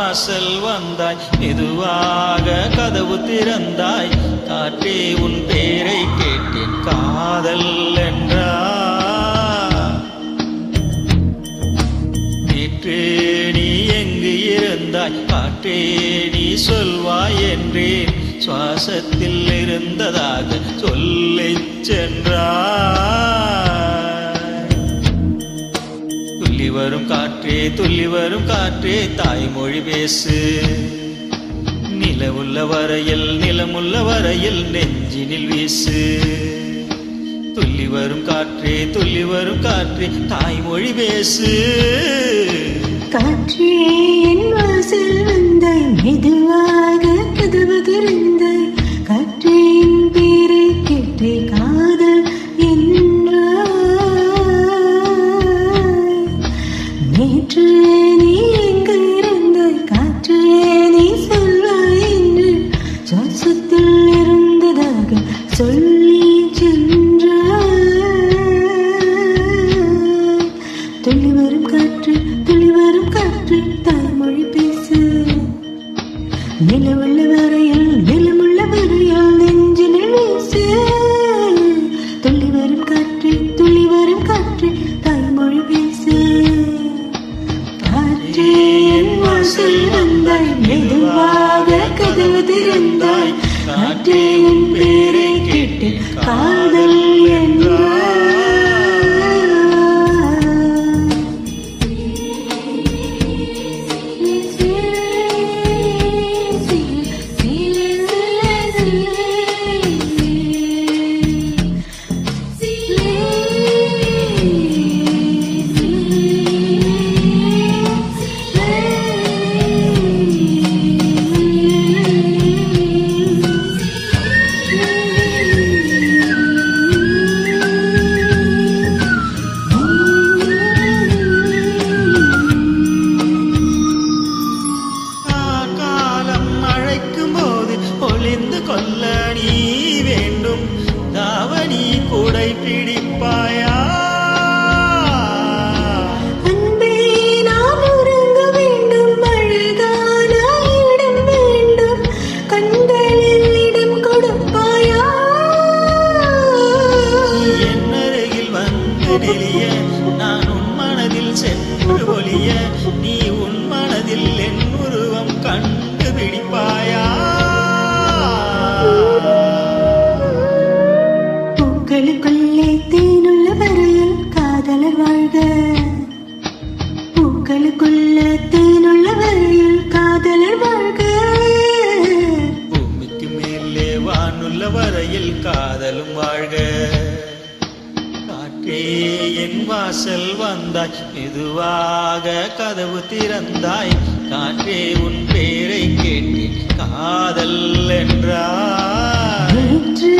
வாசல் வந்தாய், மெதுவாக கதவு திறந்தாய். காற்றே உன் பேரை கேட்டேன், காதல் என்றா. நேற்று நீ எங்கு இருந்தாய், காற்றே நீ சொல்வாய் என்றேன். சுவாசத்தில் இருந்ததாக சொல்லிச் சென்றாய். துள்ளி வரும் காற்றே, துள்ளி வரும் காற்றே, தாய்மொழி பேசு. நிலவுள்ள வரையில், நிலமுள்ள வரையில் நெஞ்சினில் வீசு. துள்ளி வரும் காற்றே, துள்ளி வரும் காற்றே, தாய்மொழி பேசு. காற்றே என் வாசல் வந்தாய், மெதுவாக கதவு திறந்தாய். காற்றே என் பேரை கேட்டே, காதல் என்றாய். நேற்று நீ எங்கு இருந்தாய், காற்றே நீ சொல்வாய் என்று. சுவாசத்தில் இருந்ததாக சொல்லி சென்றாய். துள்ளி வரும் காற்று, துள்ளி வரும் காற்று, தாய்மொழி பேசு. நிலவுள்ள வரையில், நிலமுள்ள வரையில் நெஞ்சினில் வீசு. துள்ளி வரும் காற்று, துள்ளி வரும் காற்று, தாய்மொழி பேசு. காற்றே என் வாசல் வந்தாய், மெதுவாக கதவு திறந்தாய். காற்றே உன் பேரை கேட்டு, காதல் என்றாய். கொல்ல நீ வேண்டும், தாவணி கூடை பிடிப்பாயா? அன்பே நான் உறங்க வேண்டும், அழகான இடம் வேண்டும், கண்களில் இடம் கொடுப்பாயா? என் அருகில் வந்து நெளிய, நான் உன் மனதில் சென்று ஒளிய, நீ உன் மனதில் என் உருவம் கண்டுபிடிப்பாயா? பூக்களுக்குள்ளே தேனுள்ள வரையில் காதலர் வாழ்க. பூக்களுக்குள்ள தேனுள்ள வரையில் காதலர் வாழ்க. பூமிக்கு மேலே வானுள்ள வரையில் காதலும் வாழ்க. காற்றே என் வாசல் வந்தாய், மெதுவாக கதவு திறந்தாய். காற்றே உன் பேரை கேட்டேன், காதல் என்றாய். நேற்று